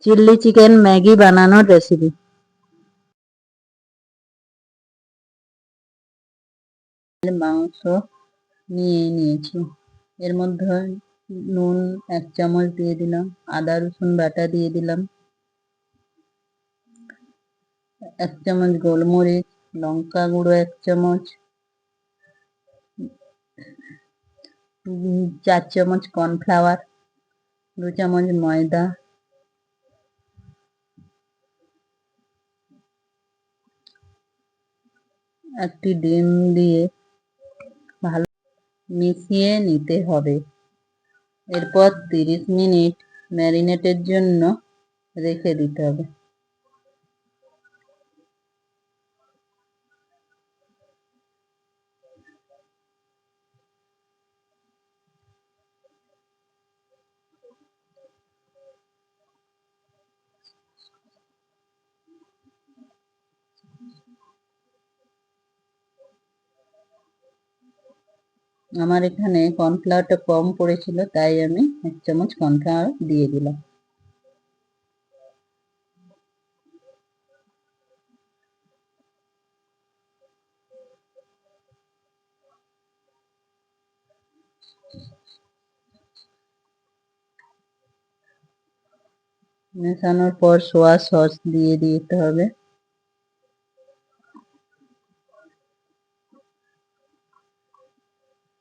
Chilli chicken Maggi বানানোর recipe. মাংস নিয়ে নিয়েছি, এর মধ্যে নুন 1 চামচ দিয়ে দিলাম, আদা রসুন বাটা দিয়ে দিলাম, 1 চামচ গোলমরিচ, লঙ্কা গুঁড়ো 1 চামচ, 4 চামচ কর্নফ্লাওয়ার, 2 চামচ ময়দা, একটি ডিম দিয়ে ভালো মিশিয়ে নিতে হবে। এরপর 30 মিনিট ম্যারিনেটের জন্য রেখে দিতে হবে। আমার এখানে কর্নফ্লাওয়ারটা কম পড়েছিল, তাই আমি 1 চামচ কর্নফ্লাওয়ার দিয়ে দিলাম। মেশানোর পর সোয়া সস দিয়ে দিতে হবে।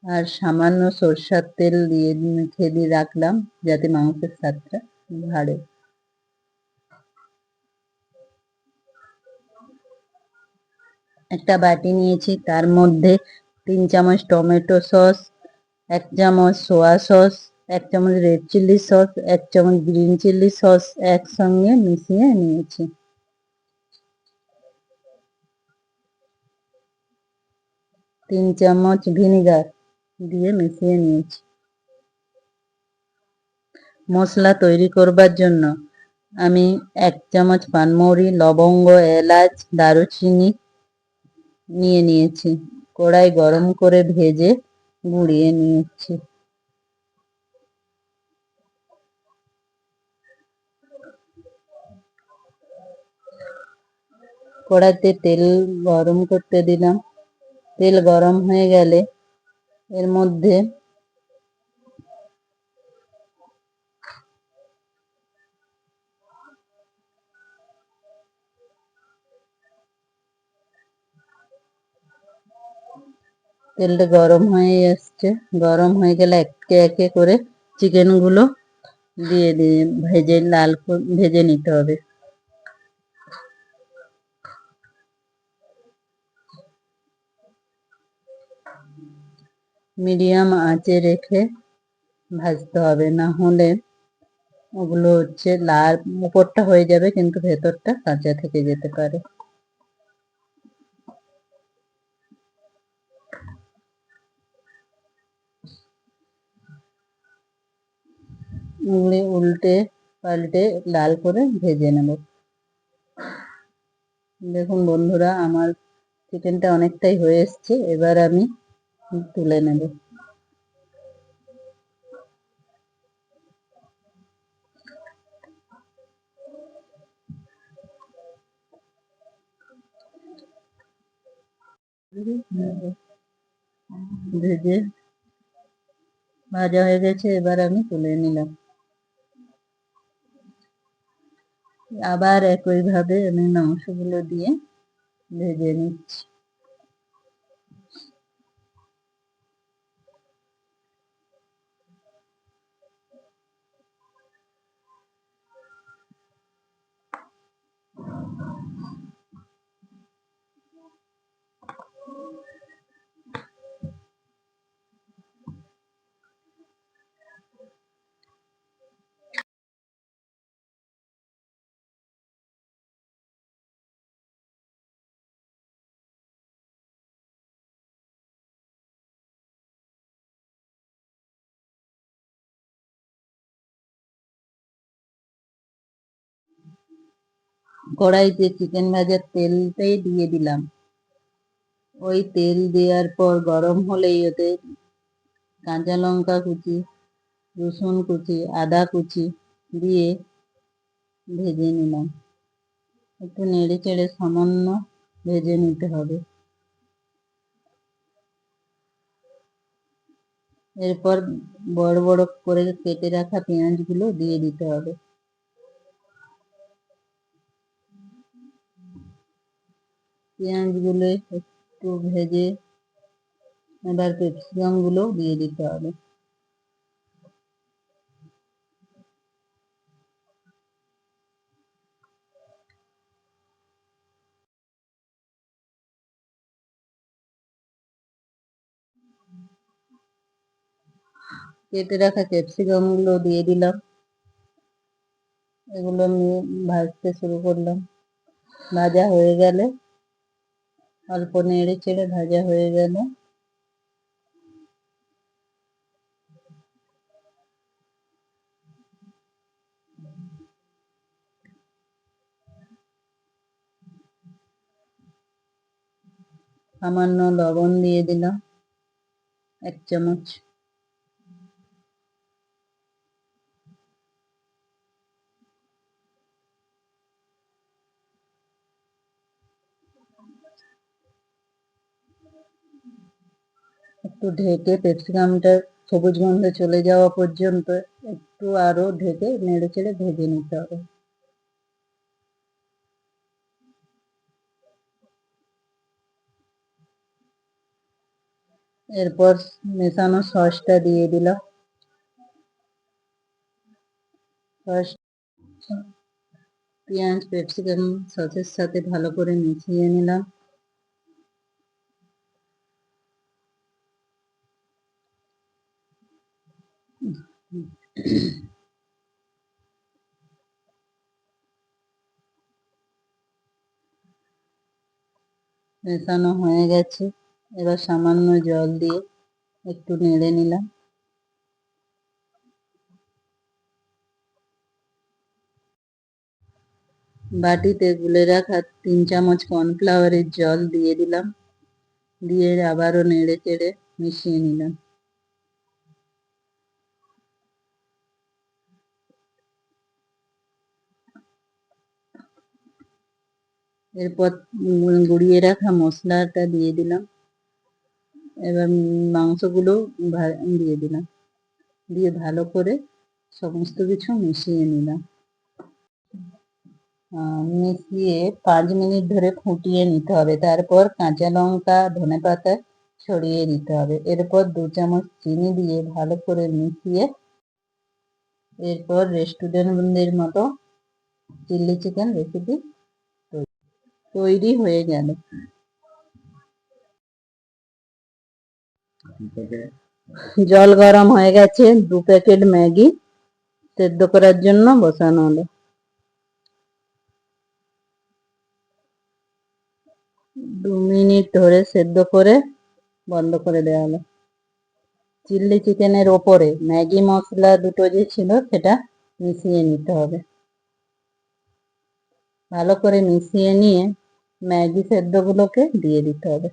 আর সামান্য সরষের তেল দিয়ে মেখে দিয়ে রাখলাম, যাতে মাংসের স্বাদটা বাড়ে। একটা বাটি নিয়েছি, তার মধ্যে 3 চামচ টমেটো সস, 1 চামচ সোয়া সস, 1 চামচ রেড চিলি সস, 1 চামচ গ্রিন চিলি সস একসঙ্গে মিশিয়ে নিয়েছি। 3 চামচ ভিনেগার দিয়ে মিশিয়ে নিয়েছি। মশলা তৈরি করবার জন্য আমি 1 চামচ পানমৌরি, লবঙ্গ, এলাচ, দারুচিনি নিয়ে নিয়েছি। কড়াই গরম করে ভেজে গুঁড়িয়ে নিয়েছি। কড়াইতে তেল গরম করতে দিলাম। তেল গরম হয়ে গেলে এর মধ্যে তেলটা গরম হয়ে আসছে, গরম হয়ে গেলে একে একে করে চিকেনগুলো দিয়ে ভেজে ভেজে নিতে হবে। মিডিয়াম আঁচে রেখে ভাজতে হবে, না হলে ওগুলো লাল, উপরটা হয়ে যাবে কিন্তু ভেতরটা কাঁচা থেকে যেতে পারে। উল্টে পাল্টে লাল করে ভেজে নেব। দেখুন বন্ধুরা, আমার চিকেনটা অনেকটাই হয়ে এসছে, এবার আমি তুলে নেব। ভেজে ভাজা হয়ে গেছে, এবার আমি তুলে নিলাম। আবার একইভাবে আমি মাংসগুলো দিয়ে ভেজে নিচ্ছি। কড়াইতে চিকেন ভাজার তেলটাই দিয়ে দিলাম। ওই তেল দেওয়ার পর গরম হলেই ওতে কাঁচা লঙ্কা কুচি, রসুন কুচি, আদা কুচি দিয়ে ভেজে নিলাম। একটু নেড়ে চেড়ে সামান্য ভেজে নিতে হবে। এরপর বড় বড় করে কেটে রাখা পেঁয়াজগুলো দিয়ে দিতে হবে। পেঁয়াজগুলো একটু ভেজে এবার ক্যাপসিকামগুলো দিয়ে দিতে হবে। কেটে রাখা ক্যাপসিকামগুলো দিয়ে দিলাম। এগুলো নিয়ে ভাজতে শুরু করলাম। ভাজা হয়ে গেলে অল্প নেড়ে চেড়ে ভাজা হয়ে গেলে সামান্য লবণ দিয়ে দিলাম 1 চামচ। একটু ঢেকে ক্যাপসিকামটা সবুজ গন্ধ চলে যাওয়া পর্যন্ত একটু আরো ঢেকে নেড়ে চেড়ে ভেজে নিতে হবে। এরপর মেশানো সসটা দিয়ে দিলাম। সস পেঁয়াজ ক্যাপসিকাম সসের সাথে ভালো করে মিশিয়ে নিলাম। মেশানো হয়ে গেছে। এবার সামান্য জল দিয়ে একটু নেড়ে নিলাম। বাটিতে গুলে রাখা 3 চামচ কর্নফ্লাওয়ারের জল দিয়ে দিলাম। দিয়ে আবারও নেড়ে চেড়ে মিশিয়ে নিলাম। এরপর গুঁড়িয়ে রাখা মশলাটা দিয়ে দিলাম। এবার মাংসগুলো দিয়ে দিলাম। দিয়ে ভালো করে সমস্ত কিছু মিশিয়ে নিলাম। মিশিয়ে 5 মিনিট ধরে ফুটিয়ে নিতে হবে। তারপর কাঁচা লঙ্কা ধনেপাতা ছড়িয়ে দিতে হবে। এরপর 2 চামচ চিনি দিয়ে ভালো করে মিশিয়ে এরপর রেস্টুরেন্টের মতো চিলি চিকেন রেসিপি তৈরি হয়ে গেল। জল গরম হয়ে গেছে। 2 প্যাকেট ম্যাগি সেদ্ধ করার জন্য বসানো হলো। 2 মিনিট ধরে সেদ্ধ করে বন্ধ করে দেওয়া হলো। চিলি চিকেনের ওপরে ম্যাগি মশলা দুটো যে ছিল সেটা মিশিয়ে নিতে হবে। ভালো করে মিশিয়ে নিয়ে ম্যাগি সেদ্ধগুলোকে দিয়ে দিতে হবে।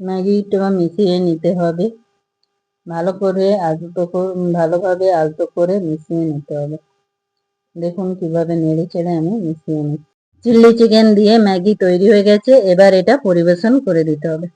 ম্যাগিটা মিশিয়ে নিতে হবে। ভালোভাবে আলতো করে মিশিয়ে নিতে হবে। দেখুন কিভাবে নেড়ে চেড়ে আমি মিশিয়ে নিচ্ছি। চিলি চিকেন দিয়ে ম্যাগি তৈরি হয়ে গেছে। এবার এটা পরিবেশন করে দিতে হবে।